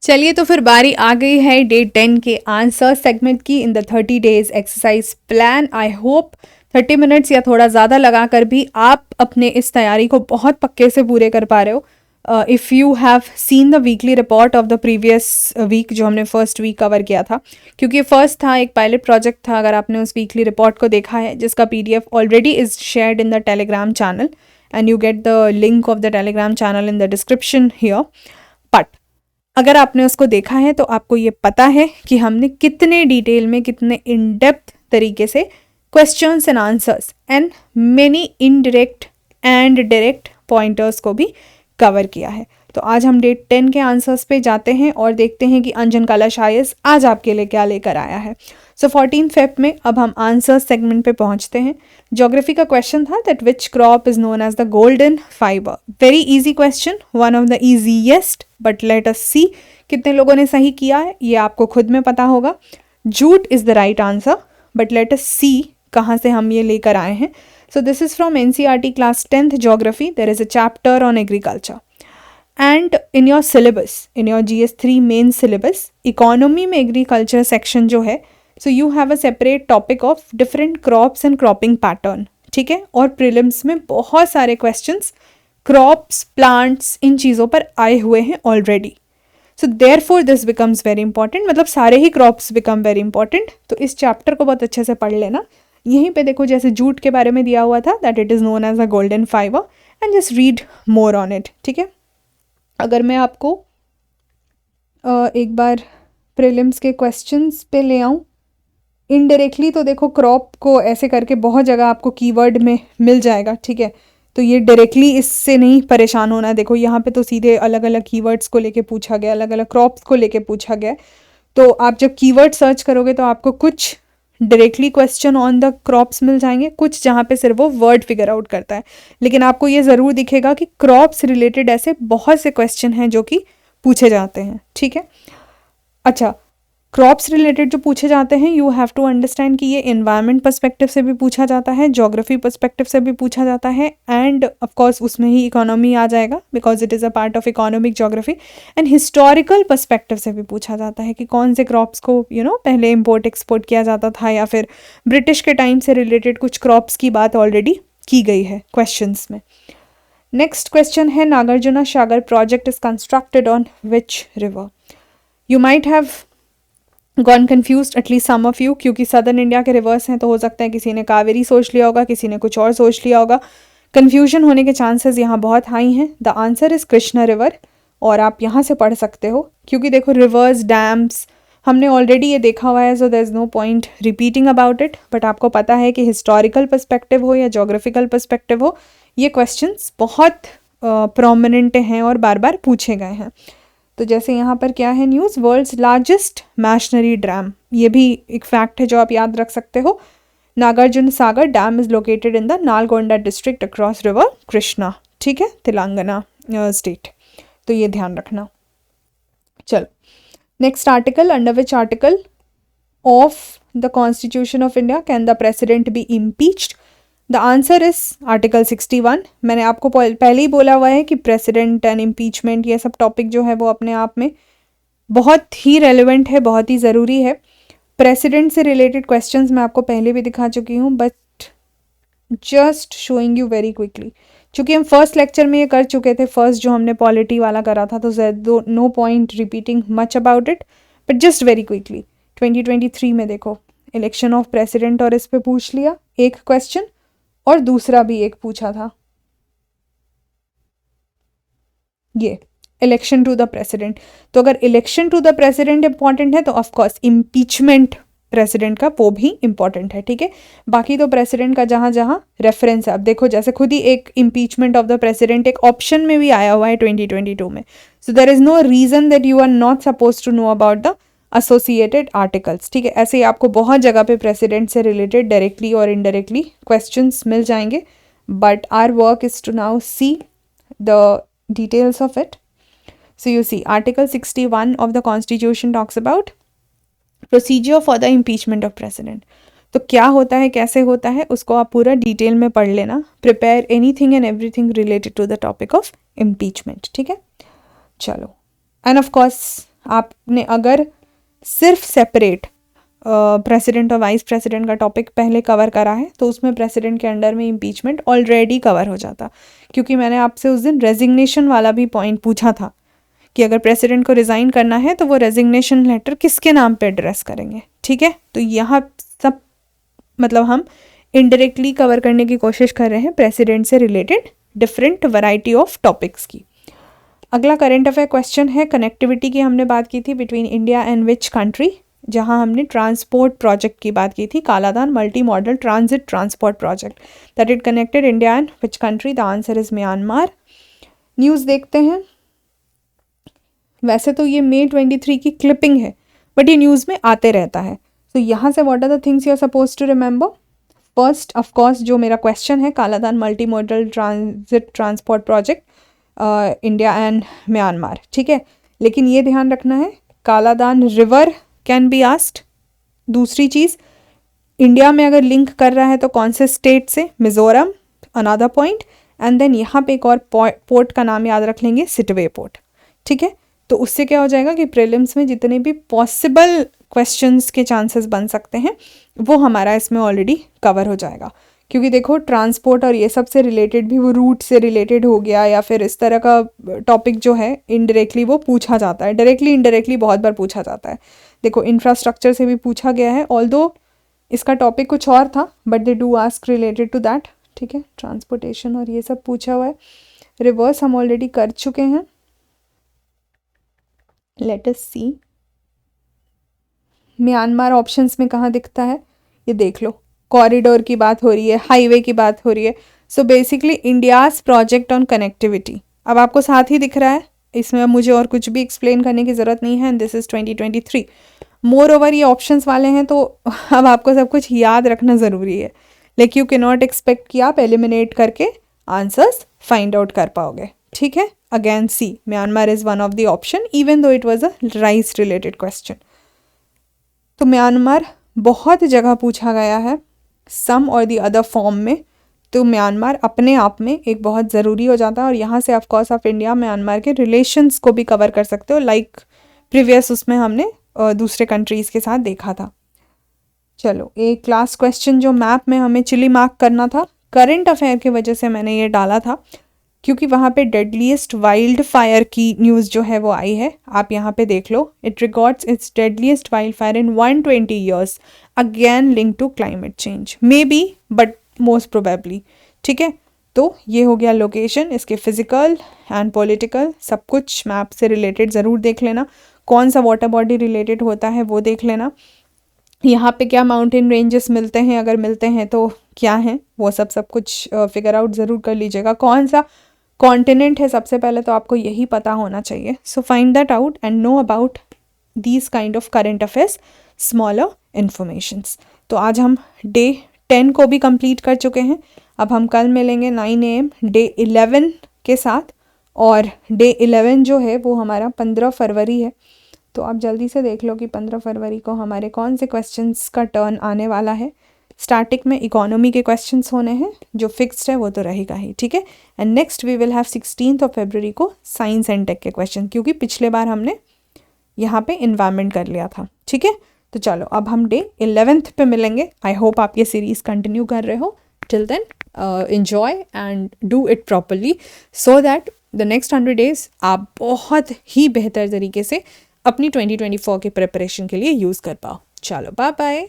चलिए तो फिर बारी आ गई है डे 10 के आंसर सेगमेंट की in the 30 days exercise plan. I hope 30 minutes या थोड़ा ज़्यादा लगा कर भी आप अपने इस तैयारी को बहुत पक्के से पूरे कर पा रहे हो। If you have seen the weekly report of the previous week जो हमने फर्स्ट वीक कवर किया था, क्योंकि फर्स्ट था एक पायलट प्रोजेक्ट था, अगर आपने उस वीकली रिपोर्ट को देखा है जिसका PDF already is shared in the Telegram channel and you get the link of the Telegram channel in the description here. But अगर आपने उसको देखा है तो आपको ये पता है कि हमने कितने डिटेल में, कितने इन डेप्थ तरीके से questions and answers and many indirect and direct pointers को भी कवर किया है। तो आज हम डे 10 के आंसर्स पे जाते हैं और देखते हैं कि अंजन कलश IAS आज आपके लिए क्या लेकर आया है। सो 14 फेब में अब हम आंसर्स सेगमेंट पे पहुंचते हैं। ज्योग्राफी का क्वेश्चन था that which crop is known as the golden fibre. Very easy question, one of the easiest, but let us see कितने लोगों ने सही किया है ये आपको खुद में पता होगा। Jute is the right answer, but let us see कहाँ से हम ये लेकर आए हैं। So this is from NCERT class 10th geography. There is a chapter on agriculture and in your syllabus, in your GS3 main syllabus, economy में agriculture section जो है, so you have a separate topic of different crops and cropping pattern, ठीक है। और prelims में बहुत सारे questions crops, plants, इन चीज़ों पर आए हुए हैं already. So therefore this becomes very important, मतलब सारे ही क्रॉप्स बिकम वेरी इंपॉर्टेंट। तो इस चैप्टर को बहुत अच्छे से पढ़ लेना। यहीं पे देखो जैसे जूट के बारे में दिया हुआ था that it is known as a golden fibre and just read more on it, ठीक है। अगर मैं आपको एक बार प्रीलिम्स के क्वेश्चंस पे ले आऊँ इनडायरेक्टली, तो देखो क्रॉप को ऐसे करके बहुत जगह आपको कीवर्ड में मिल जाएगा, ठीक है। तो ये डायरेक्टली इससे नहीं परेशान होना। देखो यहाँ पे तो सीधे अलग अलग कीवर्ड्स को लेके पूछा गया, अलग अलग क्रॉप्स को लेके पूछा गया। तो आप जब कीवर्ड सर्च करोगे तो आपको कुछ directly question on the crops मिल जाएंगे, कुछ जहाँ पे सिर्फ वो वर्ड फिगर आउट करता है। लेकिन आपको ये ज़रूर दिखेगा कि क्रॉप्स रिलेटेड ऐसे बहुत से क्वेश्चन हैं जो कि पूछे जाते हैं, ठीक है। अच्छा, क्रॉप्स रिलेटेड जो पूछे जाते हैं यू हैव टू अंडरस्टैंड कि ये एनवायरनमेंट पर्सपेक्टिव से भी पूछा जाता है, ज्योग्राफी पर्सपेक्टिव से भी पूछा जाता है, एंड ऑफ कोर्स उसमें ही इकोनॉमी आ जाएगा because it is a part of economic geography, and historical perspective से भी पूछा जाता है कि कौन से क्रॉप्स को पहले इम्पोर्ट एक्सपोर्ट किया जाता था, या फिर ब्रिटिश के टाइम से रिलेटेड कुछ क्रॉप्स की बात ऑलरेडी की गई है क्वेश्चंस में। नेक्स्ट क्वेश्चन है Nagarjuna Sagar project is constructed on which river. You might have gone confuse at least some of you, क्योंकि सदर्न इंडिया के रिवर्स हैं तो हो सकता है किसी ने कावेरी सोच लिया होगा, किसी ने कुछ और सोच लिया होगा। कन्फ्यूजन होने के चांसेस यहाँ बहुत हाई हैं। The answer is Krishna river, और आप यहाँ से पढ़ सकते हो क्योंकि देखो रिवर्स, डैम्स हमने ऑलरेडी ये देखा हुआ है, so there is no point repeating about it. But आपको पता है कि हिस्टोरिकल पर्सपेक्टिव हो या जोग्राफिकल पर्सपेक्टिव हो, ये क्वेश्चंस बहुत प्रोमिनेंट हैं और बार बार पूछे गए हैं। तो जैसे यहाँ पर क्या है news, world's largest masonry dam, ये भी एक फैक्ट है जो आप याद रख सकते हो। Nagarjun Sagar dam is located in the Nalgonda district across river Krishna, ठीक है, तेलंगाना स्टेट। तो ये ध्यान रखना। चलो next article, under which article of the constitution of India can the president be impeached. The answer is article 61। मैंने आपको पहले ही बोला हुआ है कि प्रेसिडेंट एंड इम्पीचमेंट ये सब टॉपिक जो है वो अपने आप में बहुत ही रेलिवेंट है, बहुत ही ज़रूरी है। प्रेसिडेंट से रिलेटेड क्वेश्चंस मैं आपको पहले भी दिखा चुकी हूँ, but just showing you very quickly, चूँकि हम फर्स्ट लेक्चर में ये कर चुके थे, फर्स्ट जो हमने पॉलिटी वाला करा था, तो no point repeating much about it, but just very quickly 2023 में देखो इलेक्शन ऑफ प्रेसिडेंट और इस पर पूछ लिया एक क्वेश्चन, और दूसरा भी एक पूछा था, ये इलेक्शन टू द प्रेसिडेंट। तो अगर election to the president important है तो ऑफ कोर्स इम्पीचमेंट प्रेसिडेंट का वो भी इंपॉर्टेंट है, ठीक है। बाकी तो प्रेसिडेंट का जहाँ जहाँ रेफरेंस है, अब देखो जैसे खुद ही एक इम्पीचमेंट ऑफ द प्रेसिडेंट एक ऑप्शन में भी आया हुआ है 2022 में। So there is no reason that you are not suppose to know about the associated articles, ठीक है। ऐसे ही आपको बहुत जगह पे प्रेसिडेंट से रिलेटेड डायरेक्टली और इनडायरेक्टली क्वेश्चंस मिल जाएंगे, but our work is to now see the details of it. So you see article 61 of the constitution talks about procedure for the impeachment of president. तो क्या होता है, कैसे होता है, उसको आप पूरा डिटेल में पढ़ लेना। Prepare anything and everything related to the topic of impeachment, ठीक है। चलो, एंड ऑफ कोर्स आपने अगर सिर्फ सेपरेट प्रेसिडेंट और वाइस प्रेसिडेंट का टॉपिक पहले कवर करा है तो उसमें प्रेसिडेंट के अंडर में इम्पीचमेंट ऑलरेडी कवर हो जाता, क्योंकि मैंने आपसे उस दिन रेजिग्नेशन वाला भी पॉइंट पूछा था कि अगर प्रेसिडेंट को रिज़ाइन करना है तो वो रेजिग्नेशन लेटर किसके नाम पे एड्रेस करेंगे, ठीक है। तो यहाँ सब मतलब हम इनडायरेक्टली कवर करने की कोशिश कर रहे हैं प्रेसिडेंट से related different variety of topics की। अगला करंट अफेयर क्वेश्चन है, कनेक्टिविटी की हमने बात की थी between India and which country, जहां हमने ट्रांसपोर्ट प्रोजेक्ट की बात की थी, Kaladan multi modal transit transport project that it connected India and which country. The answer is Myanmar. News देखते हैं। वैसे तो ये मई 23 की क्लिपिंग है बट ये न्यूज़ में आते रहता है। तो यहाँ से what are the things you are suppose to remember. First of course जो मेरा क्वेश्चन है, Kaladan multi modal transit transport project India and Myanmar, ठीक है। लेकिन ये ध्यान रखना है Kaladan river can be asked. दूसरी चीज़, इंडिया में अगर लिंक कर रहा है तो कौन से स्टेट से, Mizoram, another point. And then यहाँ पे एक और पोर्ट का नाम याद रख लेंगे, सिटवे पोर्ट, ठीक है। तो उससे क्या हो जाएगा कि प्रीलिम्स में जितने भी पॉसिबल क्वेश्चंस के चांसेस बन सकते हैं वो हमारा इसमें ऑलरेडी कवर हो जाएगा। क्योंकि देखो ट्रांसपोर्ट और ये सब से रिलेटेड भी वो रूट से रिलेटेड हो गया या फिर इस तरह का टॉपिक जो है इनडायरेक्टली वो पूछा जाता है, डायरेक्टली इनडायरेक्टली बहुत बार पूछा जाता है। देखो इंफ्रास्ट्रक्चर से भी पूछा गया है, ऑल्दो इसका टॉपिक कुछ और था but they do ask related to that, ठीक है। ट्रांसपोर्टेशन और ये सब पूछा हुआ है। रिवर्स हम ऑलरेडी कर चुके हैं। लेट अस सी म्यांमार ऑप्शंस में कहाँ दिखता है, ये देख लो। कॉरिडोर की बात हो रही है, हाईवे की बात हो रही है। So basically India's project on connectivity अब आपको साथ ही दिख रहा है, इसमें अब मुझे और कुछ भी एक्सप्लेन करने की ज़रूरत नहीं है। And this is 2023। More over ये ऑप्शंस वाले हैं तो अब आपको सब कुछ याद रखना ज़रूरी है, लेकिन यू कैन नॉट एक्सपेक्ट कि आप एलिमिनेट करके आंसर्स फाइंड आउट कर पाओगे, ठीक है। Again see Myanmar is one of the option even though it was a rice related question. तो म्यांमार बहुत जगह पूछा गया है सम और दी अदर फॉर्म में, तो म्यांमार अपने आप में एक बहुत ज़रूरी हो जाता है। और यहाँ से ऑफकोर्स आप इंडिया म्यांमार के रिलेशंस को भी कवर कर सकते हो, लाइक प्रीवियस उसमें हमने दूसरे कंट्रीज़ के साथ देखा था। चलो एक लास्ट क्वेश्चन जो मैप में हमें चिली मार्क करना था, करंट अफेयर की वजह से मैंने ये डाला था क्योंकि वहाँ पे डेडलीस्ट वाइल्ड फायर की न्यूज़ जो है वो आई है। आप यहाँ पे देख लो, it records it's deadliest wild fire in 120 years again link to climate change, maybe but most probably, ठीक है। तो ये हो गया लोकेशन, इसके फिजिकल एंड पॉलिटिकल सब कुछ मैप से रिलेटेड ज़रूर देख लेना। कौन सा वाटर बॉडी रिलेटेड होता है वो देख लेना। यहाँ पे क्या माउंटेन रेंजेस मिलते हैं, अगर मिलते हैं तो क्या हैं, वो सब कुछ फिगर आउट ज़रूर कर लीजिएगा। कौन सा कॉन्टिनेंट है सबसे पहले तो आपको यही पता होना चाहिए। So find that out and know about these kind of current affairs smaller informations. तो आज हम डे 10 को भी कंप्लीट कर चुके हैं। अब हम कल मिलेंगे 9 AM डे 11 के साथ, और डे 11 जो है वो हमारा 15 फरवरी है। तो आप जल्दी से देख लो कि 15 फरवरी को हमारे कौन से क्वेश्चंस का टर्न आने वाला है। स्टार्टिंग में इकोनॉमी के क्वेश्चंस होने हैं, जो फिक्स्ड है वो तो रहेगा ही, ठीक है। And next we will have 16 फरवरी को साइंस एंड टेक के क्वेश्चन, क्योंकि पिछले बार हमने यहाँ पे इन्वायरमेंट कर लिया था, ठीक है। तो चलो अब हम डे 11 पे मिलेंगे। आई होप आप ये सीरीज़ कंटिन्यू कर रहे हो। Till then enjoy and do it properly so that the next 100 days आप बहुत ही बेहतर तरीके से अपनी 2024 के प्रिपरेशन के लिए यूज़ कर पाओ। चलो बाय बाय।